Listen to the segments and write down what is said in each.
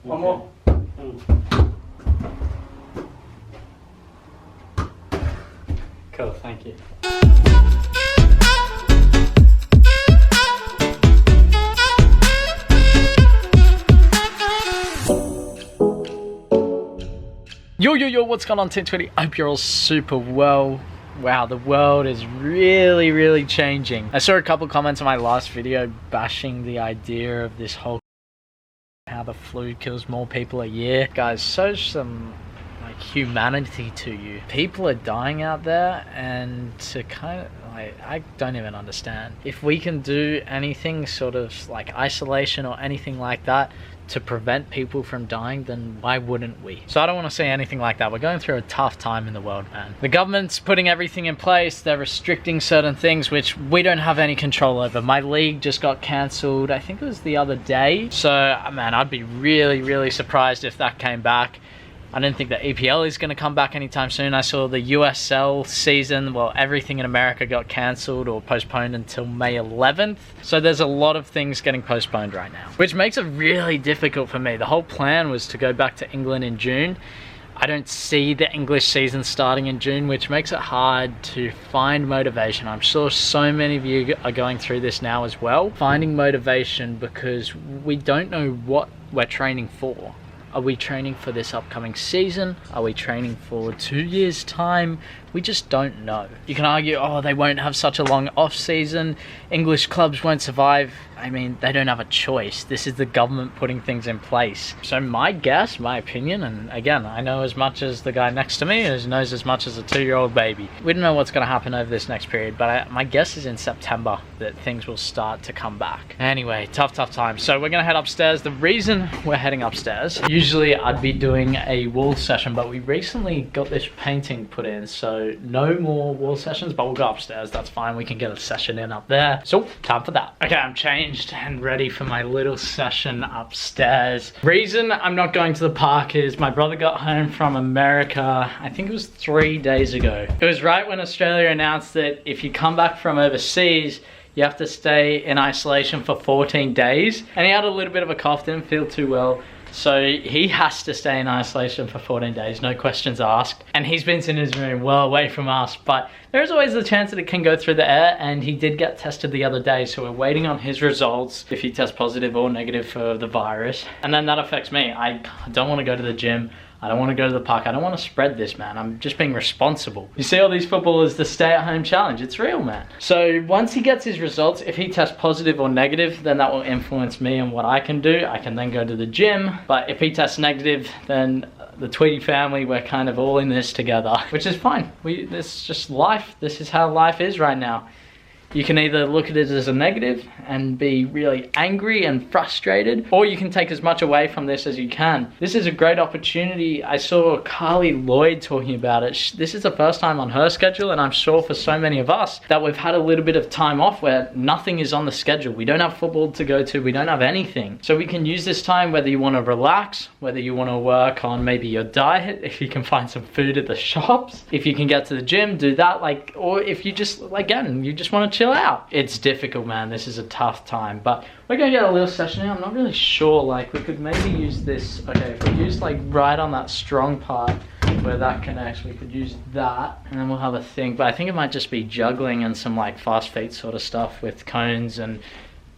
One more. Cool, thank you. Yo, what's going on, Team 20? I hope you're all super well. Wow, the world is really changing. I saw a couple comments on my last video bashing the idea of this whole how the flu kills more people a year. Guys, show some like humanity to you. People are dying out there, and to kind of like, I don't even understand. If we can do anything sort of like isolation or anything like that to prevent people from dying, then why wouldn't we? So I don't want to say anything like that. We're going through a tough time in the world, man. The government's putting everything in place. They're restricting certain things which we don't have any control over. My league just got cancelled, I think it was the other day. So man, I'd be really surprised if that came back. I don't think the EPL is going to come back anytime soon. I saw the USL season, well, everything in America got cancelled or postponed until May 11th. So there's a lot of things getting postponed right now, which makes it really difficult for me. The whole plan was to go back to England in June. I don't see the English season starting in June, which makes it hard to find motivation. I'm sure so many of you are going through this now as well. Finding motivation because we don't know what we're training for. Are we training for this upcoming season? Are we training for 2 years' time? We just don't know. You can argue, oh, they won't have such a long off season. English clubs won't survive. I mean, they don't have a choice. This is the government putting things in place. So my guess, my opinion, and again, I know as much as the guy next to me knows as much as a 2-year-old baby. We don't know what's going to happen over this next period, but my guess is in September that things will start to come back. Anyway, tough time. So we're going to head upstairs. The reason we're heading upstairs, usually I'd be doing a wall session, but we recently got this painting put in, so no more wall sessions, but we'll go upstairs. That's fine. We can get a session in up there. So time for that. Okay, I'm changed and ready for my little session upstairs. Reason I'm not going to the park is my brother got home from America, I think it was 3 days ago. It was right when Australia announced that if you come back from overseas, you have to stay in isolation for 14 days. And he had a little bit of a cough, didn't feel too well. So he has to stay in isolation for 14 days, no questions asked. And he's been in his room well away from us, but there's always the chance that it can go through the air, and he did get tested the other day, so we're waiting on his results if he tests positive or negative for the virus. And then that affects me. I don't want to go to the gym. I don't want to go to the park. I don't want to spread this, man. I'm just being responsible. You see all these footballers, the stay-at-home challenge. It's real, man. So once he gets his results, if he tests positive or negative, then that will influence me and what I can do. I can then go to the gym. But if he tests negative, then the Tweety family, we're kind of all in this together, which is fine. This is just life. This is how life is right now. You can either look at it as a negative and be really angry and frustrated, or you can take as much away from this as you can. This is a great opportunity. I saw Carly Lloyd talking about it. This is the first time on her schedule, and I'm sure for so many of us that we've had a little bit of time off where nothing is on the schedule. We don't have football to go to. We don't have anything. So we can use this time, whether you want to relax, whether you want to work on maybe your diet, if you can find some food at the shops, if you can get to the gym, do that, or if you just, again, you just want to chill out. It's difficult, man. This is a tough time, but we're gonna get a little session here. I'm not really sure, we could maybe use this. Okay, if we use right on that strong part where that connects, we could use that, and then we'll have a thing. But I think it might just be juggling and some fast feet sort of stuff with cones and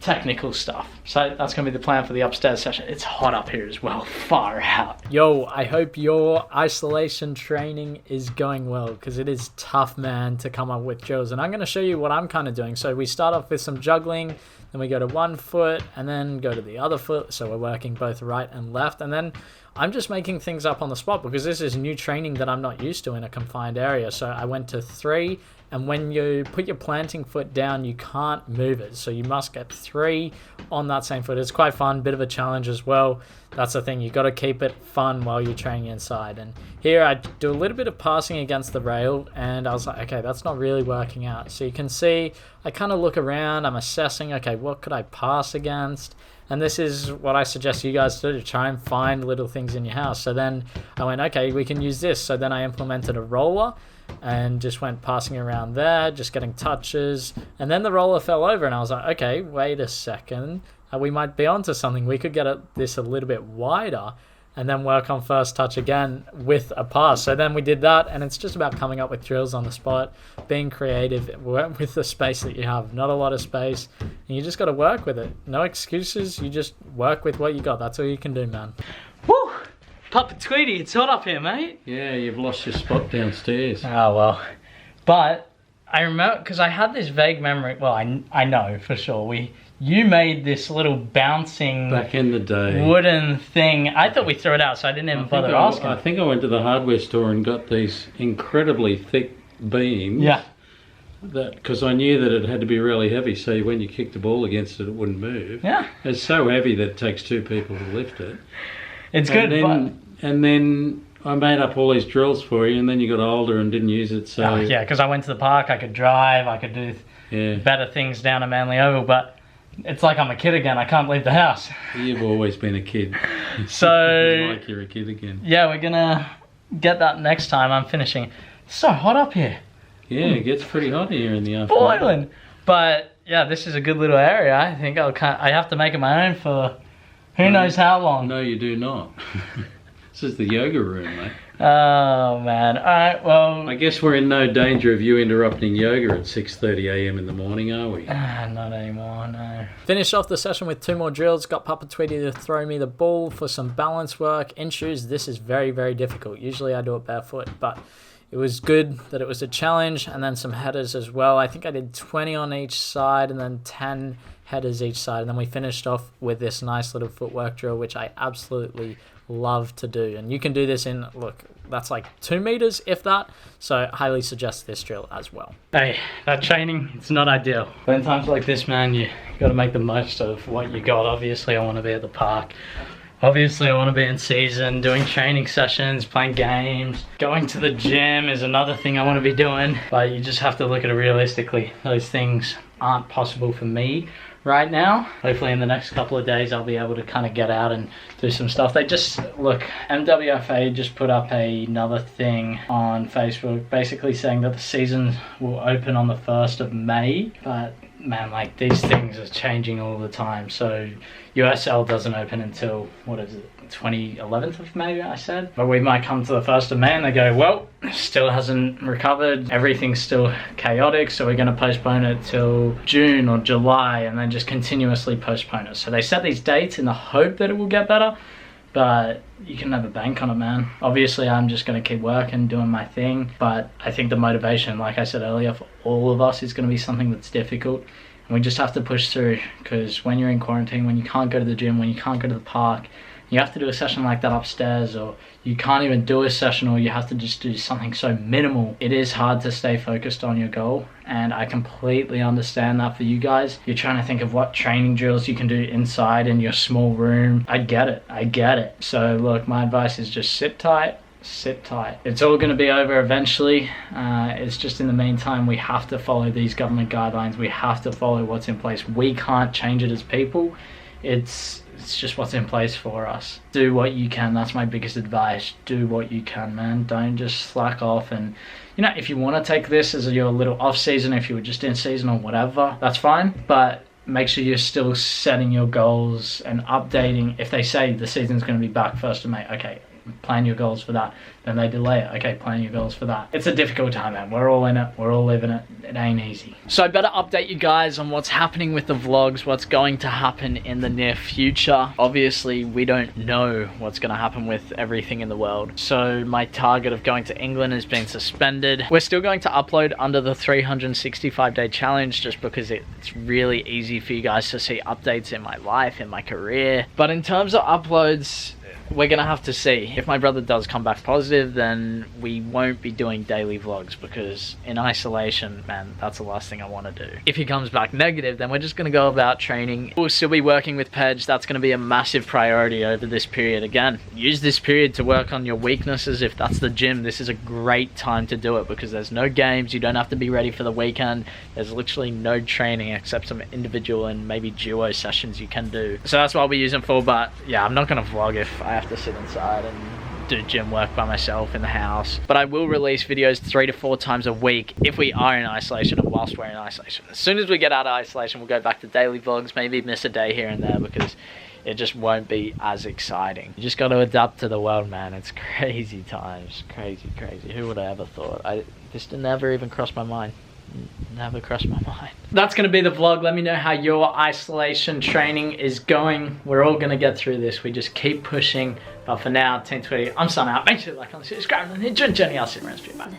technical stuff. So that's gonna be the plan for the upstairs session. It's hot up here as well, far out. Yo, I hope your isolation training is going well, because it is tough, man, to come up with drills. And I'm gonna show you what I'm kind of doing. So we start off with some juggling, then we go to one foot and then go to the other foot. So we're working both right and left. And then I'm just making things up on the spot because this is new training that I'm not used to in a confined area. So I went to 3, and when you put your planting foot down, you can't move it. So you must get 3 on that same foot. It's quite fun, bit of a challenge as well. That's the thing, you got to keep it fun while you're training inside. And here I do a little bit of passing against the rail, and I was like, okay, that's not really working out. So you can see, I kind of look around, I'm assessing, okay, what could I pass against? And this is what I suggest you guys do, to try and find little things in your house. So then I went, okay, we can use this. So then I implemented a roller and just went passing around there, just getting touches. And then the roller fell over and I was like, okay, wait a second. we might be onto something. We could get this a little bit wider and then work on first touch again with a pass. So then we did that, and it's just about coming up with drills on the spot, being creative with the space that you have. Not a lot of space, and you just got to work with it. No excuses, you just work with what you got. That's all you can do, man. Woo! Papa Tweety, it's hot up here, mate. Yeah, you've lost your spot downstairs. Oh, well. But I remember, because I had this vague memory, well, I know for sure, you made this little bouncing back in the day wooden thing. I thought we threw it out, so I didn't even bother asking. I think I went to the hardware store and got these incredibly thick beams. Yeah. Because I knew that it had to be really heavy, so when you kicked the ball against it, it wouldn't move. Yeah. It's so heavy that it takes 2 people to lift it. It's good, and then I made up all these drills for you, and then you got older and didn't use it, so... Oh, yeah, because I went to the park, I could drive, I could do better things down at Manly Oval, but it's like I'm a kid again, I can't leave the house. You've always been a kid. So... It's like you're a kid again. Yeah, we're gonna get that next time. I'm finishing. It's so hot up here. Yeah, it gets pretty hot here in the afternoon. Boiling. But, yeah, this is a good little area. I think I have to make it my own for who knows how long. No, you do not. This is the yoga room, mate. Oh, man. All right, well... I guess we're in no danger of you interrupting yoga at 6:30 a.m. in the morning, are we? Not anymore, no. Finished off the session with 2 more drills. Got Papa Tweety to throw me the ball for some balance work. In shoes, this is very, very difficult. Usually I do it barefoot, but it was good that it was a challenge, and then some headers as well. I think I did 20 on each side and then 10 headers each side, and then we finished off with this nice little footwork drill, which I absolutely love to do. And you can do this in, look, that's like 2 meters, if that, so I highly suggest this drill as well. Hey, that training, it's not ideal, but in times like this, man, you got to make the most of what you got. Obviously I want to be at the park, obviously I want to be in season, doing training sessions, playing games. Going to the gym is another thing I want to be doing, but you just have to look at it realistically. Those things aren't possible for me right now. Hopefully in the next couple of days I'll be able to kind of get out and do some stuff. They just, look, MWFA just put up another thing on Facebook basically saying that the season will open on the 1st of May, but man, like, these things are changing all the time. So USL doesn't open until, what is it, 11th of May, I said. But we might come to the 1st of May and they go, well, still hasn't recovered, everything's still chaotic, so we're going to postpone it till June or July, and then just continuously postpone it. So they set these dates in the hope that it will get better, but you can never bank on it, man. Obviously I'm just going to keep working, doing my thing, but I think the motivation, like I said earlier, for all of us is going to be something that's difficult, and we just have to push through. Because when you're in quarantine, when you can't go to the gym, when you can't go to the park, you have to do a session like that upstairs, or you can't even do a session, or you have to just do something so minimal. It is hard to stay focused on your goal, and I completely understand that for you guys. You're trying to think of what training drills you can do inside in your small room. I get it. So look, my advice is just sit tight. It's all going to be over eventually. It's just in the meantime, we have to follow these government guidelines. We have to follow what's in place. We can't change it as people. It's just what's in place for us. Do what you can. That's my biggest advice. Do what you can, man. Don't just slack off. And you know, if you want to take this as your little off season, if you were just in season or whatever, that's fine, but make sure you're still setting your goals and updating. If they say the season's going to be back 1st of May, okay, plan your goals for that. Then they delay it, okay, plan your goals for that. It's a difficult time, man. We're all in it, we're all living it. It ain't easy. So I better update you guys on what's happening with the vlogs, what's going to happen in the near future. Obviously we don't know what's going to happen with everything in the world, so my target of going to England has been suspended. We're still going to upload under the 365-day challenge, just because it's really easy for you guys to see updates in my life, in my career. But in terms of uploads, we're gonna have to see. If my brother does come back positive, then we won't be doing daily vlogs, because in isolation, man, that's the last thing I want to do. If he comes back negative, then we're just gonna go about training. We'll still be working with Stepzz. That's gonna be a massive priority over this period. Again, use this period to work on your weaknesses. If that's the gym, this is a great time to do it, because there's no games, you don't have to be ready for the weekend. There's literally no training except some individual and maybe duo sessions you can do. So that's what I'll be using for. But yeah, I'm not gonna vlog if I have to sit inside and do gym work by myself in the house. But I will release videos 3 to 4 times a week if we are in isolation or whilst we're in isolation. As soon as we get out of isolation, we'll go back to daily vlogs, maybe miss a day here and there because it just won't be as exciting. You just got to adapt to the world, man. It's crazy times. Crazy, crazy. Who would have ever thought? This never even crossed my mind. Never crossed my mind. That's going to be the vlog. Let me know how your isolation training is going. We're all going to get through this. We just keep pushing. But for now, 1020, I'm signing out. Make sure to like, comment, subscribe, and enjoy the journey. I'll see you around. Bye.